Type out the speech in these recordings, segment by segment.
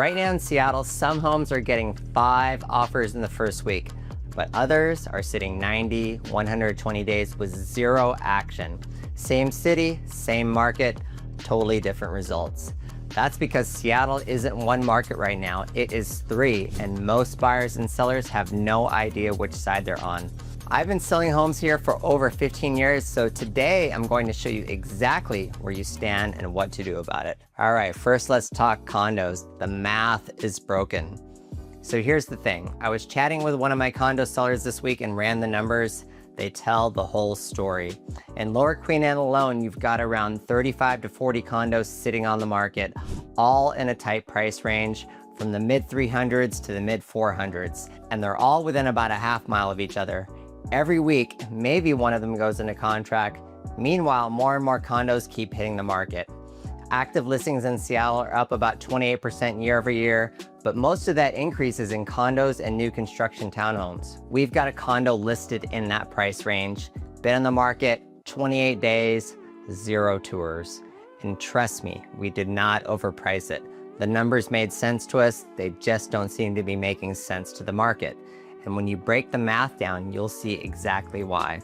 Right now in Seattle, some homes are getting 5 offers in the first week, but others are sitting 90, 120 days with 0 action. Same city, same market, totally different results. That's because Seattle isn't one market right now, it is 3, and most buyers and sellers have no idea which side they're on. I've been selling homes here for over 15 years, so today I'm going to show you exactly where you stand and what to do about it. All right, first let's talk condos. The math is broken. So here's the thing. I was chatting with one of my condo sellers this week and ran the numbers. They tell the whole story. In Lower Queen Anne alone, you've got around 35 to 40 condos sitting on the market, all in a tight price range from the mid 300s to the mid 400s, and they're all within about a half mile of each other. Every week, maybe one of them goes into contract. Meanwhile, more and more condos keep hitting the market. Active listings in Seattle are up about 28% year over year, but most of that increase is in condos and new construction townhomes. We've got a condo listed in that price range, been on the market 28 days, 0 tours. And trust me, we did not overprice it. The numbers made sense to us, they just don't seem to be making sense to the market. And when you break the math down, you'll see exactly why.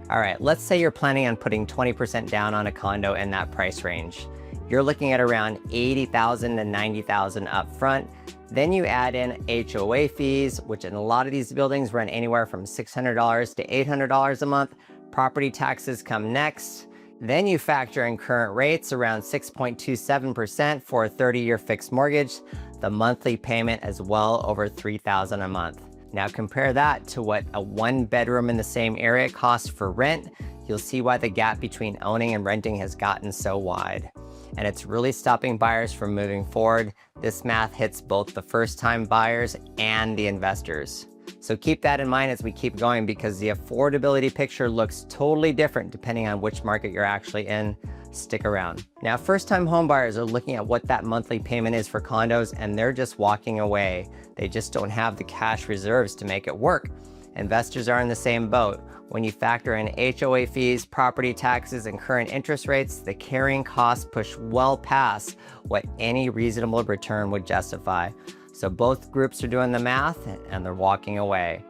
All right, let's say you're planning on putting 20% down on a condo in that price range. You're looking at around $80,000 to $90,000 up front. Then you add in HOA fees, which in a lot of these buildings run anywhere from $600 to $800 a month. Property taxes come next. Then you factor in current rates around 6.27% for a 30-year fixed mortgage. The monthly payment is well over $3,000 a month. Now compare that to what a 1-bedroom in the same area costs for rent. You'll see why the gap between owning and renting has gotten so wide. And it's really stopping buyers from moving forward. This math hits both the first-time buyers and the investors. So keep that in mind as we keep going, because the affordability picture looks totally different depending on which market you're actually in. Stick around. Now, first-time home buyers are looking at what that monthly payment is for condos, and they're just walking away. They just don't have the cash reserves to make it work. Investors are in the same boat. When you factor in HOA fees, property taxes, and current interest rates, the carrying costs push well past what any reasonable return would justify. So both groups are doing the math and they're walking away.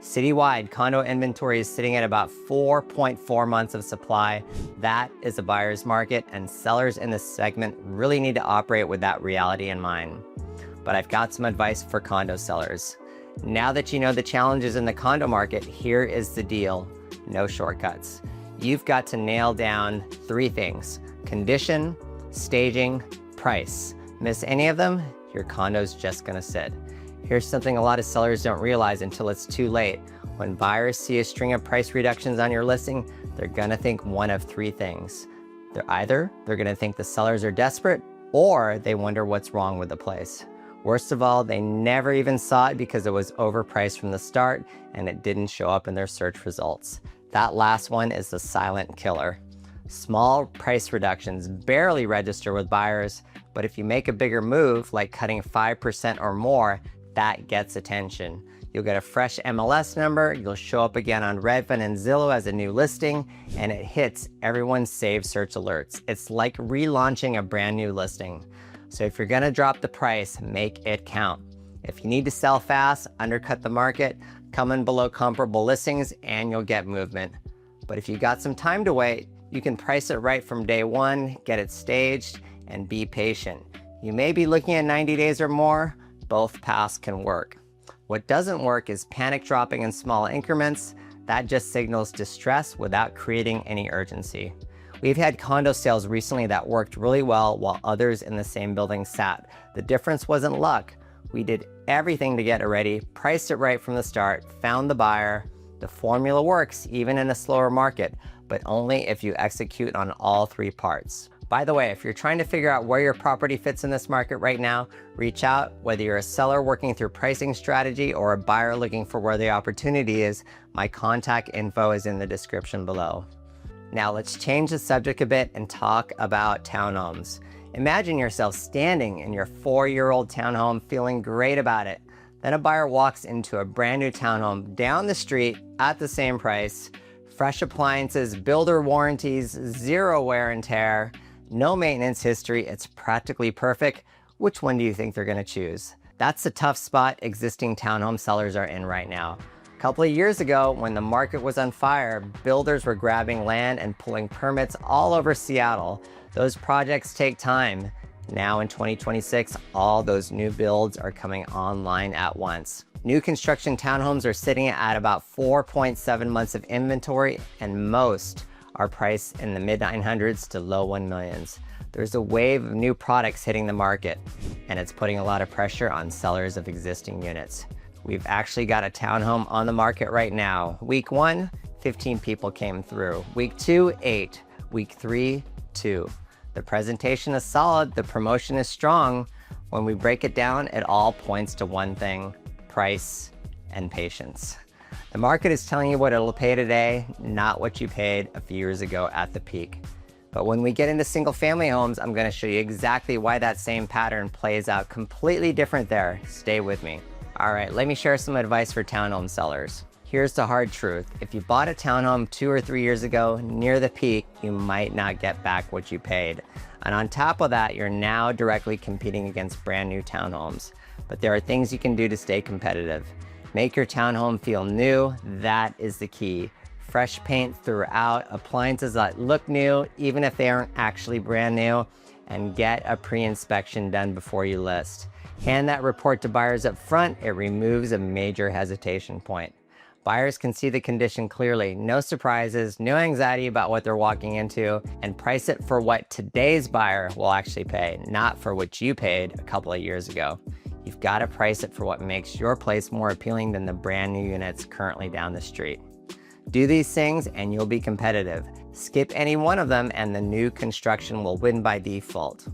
Citywide, condo inventory is sitting at about 4.4 months of supply. That is a buyer's market, and sellers in this segment really need to operate with that reality in mind. But I've got some advice for condo sellers. Now that you know the challenges in the condo market, here is the deal. No shortcuts. You've got to nail down 3 things: condition, staging, price. Miss any of them, your condo's just gonna sit. Here's something a lot of sellers don't realize until it's too late. When buyers see a string of price reductions on your listing, they're gonna think one of 3 things. They're gonna think the sellers are desperate, or they wonder what's wrong with the place. Worst of all, they never even saw it because it was overpriced from the start and it didn't show up in their search results. That last one is the silent killer. Small price reductions barely register with buyers, but if you make a bigger move, like cutting 5% or more, that gets attention. You'll get a fresh MLS number, you'll show up again on Redfin and Zillow as a new listing, and it hits everyone's saved search alerts. It's like relaunching a brand new listing. So if you're gonna drop the price, make it count. If you need to sell fast, undercut the market, come in below comparable listings, and you'll get movement. But if you got some time to wait, you can price it right from day one, get it staged, and be patient. You may be looking at 90 days or more. Both paths can work. What doesn't work is panic dropping in small increments. That just signals distress without creating any urgency. We've had condo sales recently that worked really well while others in the same building sat. The difference wasn't luck. We did everything to get it ready, priced it right from the start, found the buyer. The formula works even in a slower market, but only if you execute on all 3 parts. By the way, if you're trying to figure out where your property fits in this market right now, reach out. Whether you're a seller working through pricing strategy or a buyer looking for where the opportunity is, my contact info is in the description below. Now let's change the subject a bit and talk about townhomes. Imagine yourself standing in your 4-year-old townhome feeling great about it. Then a buyer walks into a brand new townhome down the street at the same price, fresh appliances, builder warranties, 0 wear and tear, no maintenance history, it's practically perfect, Which one do you think they're going to choose? That's the tough spot existing townhome sellers are in right now. A couple of years ago, when the market was on fire, builders were grabbing land and pulling permits all over Seattle. Those projects take time. Now in 2026, all those new builds are coming online at once. New construction townhomes are sitting at about 4.7 months of inventory, and most are priced in the mid 900s to low 1 millions. There's a wave of new products hitting the market, and it's putting a lot of pressure on sellers of existing units. We've actually got a townhome on the market right now. Week 1, 15 people came through. Week 2, 8. Week 3, 2. The presentation is solid, the promotion is strong. When we break it down, it all points to one thing: price and patience. The market is telling you what it'll pay today, not what you paid a few years ago at the peak. But when we get into single family homes, I'm going to show you exactly why that same pattern plays out completely different there. Stay with me. All right, let me share some advice for townhome sellers. Here's the hard truth. If you bought a townhome 2 or 3 years ago, near the peak, you might not get back what you paid. And on top of that, you're now directly competing against brand new townhomes. But there are things you can do to stay competitive. Make your townhome feel new. That is the key. Fresh paint throughout, appliances that look new, even if they aren't actually brand new, and get a pre-inspection done before you list. Hand that report to buyers up front. It removes a major hesitation point. Buyers can see the condition clearly, no surprises, no anxiety about what they're walking into, and price it for what today's buyer will actually pay, not for what you paid a couple of years ago. You've got to price it for what makes your place more appealing than the brand new units currently down the street. Do these things and you'll be competitive. Skip any one of them and the new construction will win by default.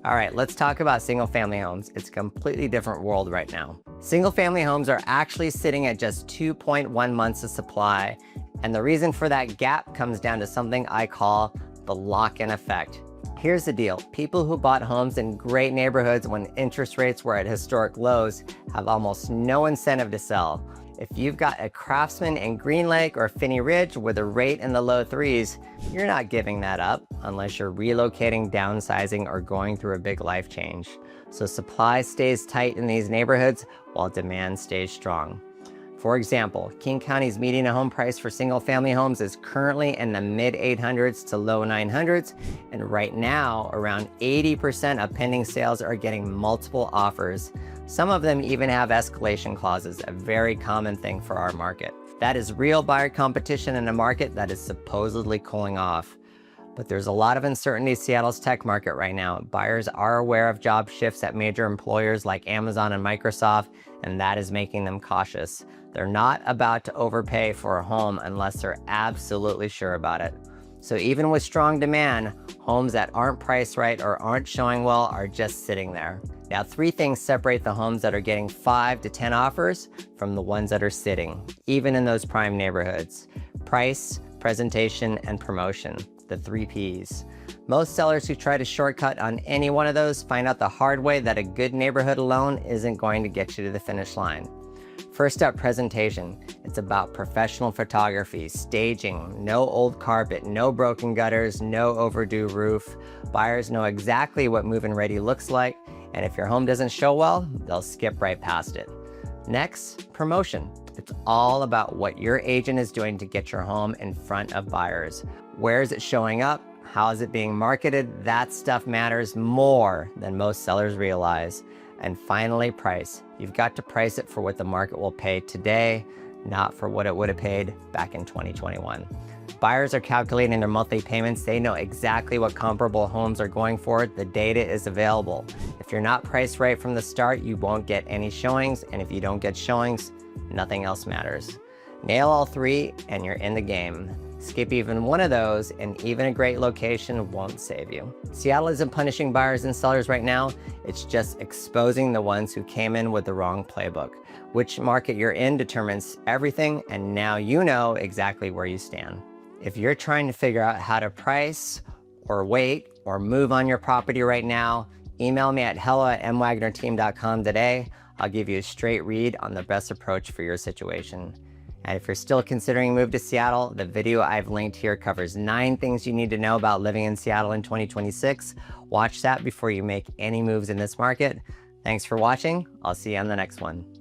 All right, let's talk about single family homes. It's a completely different world right now. Single family homes are actually sitting at just 2.1 months of supply. And the reason for that gap comes down to something I call the lock-in effect. Here's the deal. People who bought homes in great neighborhoods when interest rates were at historic lows have almost no incentive to sell. If you've got a Craftsman in Green Lake or Finney Ridge with a rate in the low 3s, you're not giving that up unless you're relocating, downsizing, or going through a big life change. So supply stays tight in these neighborhoods while demand stays strong. For example, King County's median home price for single family homes is currently in the mid 800s to low 900s. And right now, around 80% of pending sales are getting multiple offers. Some of them even have escalation clauses, a very common thing for our market. That is real buyer competition in a market that is supposedly cooling off. But there's a lot of uncertainty in Seattle's tech market right now. Buyers are aware of job shifts at major employers like Amazon and Microsoft, and that is making them cautious. They're not about to overpay for a home unless they're absolutely sure about it. So even with strong demand, homes that aren't priced right or aren't showing well are just sitting there. Now, 3 things separate the homes that are getting 5 to 10 offers from the ones that are sitting, even in those prime neighborhoods. Price, presentation, and promotion, the 3 Ps. Most sellers who try to shortcut on any one of those find out the hard way that a good neighborhood alone isn't going to get you to the finish line. First up, presentation. It's about professional photography, staging, no old carpet, no broken gutters, no overdue roof. Buyers know exactly what move-in ready looks like, and if your home doesn't show well, they'll skip right past it. Next, promotion. It's all about what your agent is doing to get your home in front of buyers. Where is it showing up? How is it being marketed? That stuff matters more than most sellers realize. And finally, price. You've got to price it for what the market will pay today, not for what it would have paid back in 2021. Buyers are calculating their monthly payments. They know exactly what comparable homes are going for. The data is available. If you're not priced right from the start, you won't get any showings. And if you don't get showings, nothing else matters. Nail all 3 and you're in the game. Skip even one of those and even a great location won't save you. Seattle isn't punishing buyers and sellers right now. It's just exposing the ones who came in with the wrong playbook. Which market you're in determines everything, and now you know exactly where you stand. If you're trying to figure out how to price or wait or move on your property right now, email me at hello@mwagnerteam.com today. I'll give you a straight read on the best approach for your situation. And if you're still considering a move to Seattle, the video I've linked here covers 9 things you need to know about living in Seattle in 2026. Watch that before you make any moves in this market. Thanks for watching. I'll see you on the next one.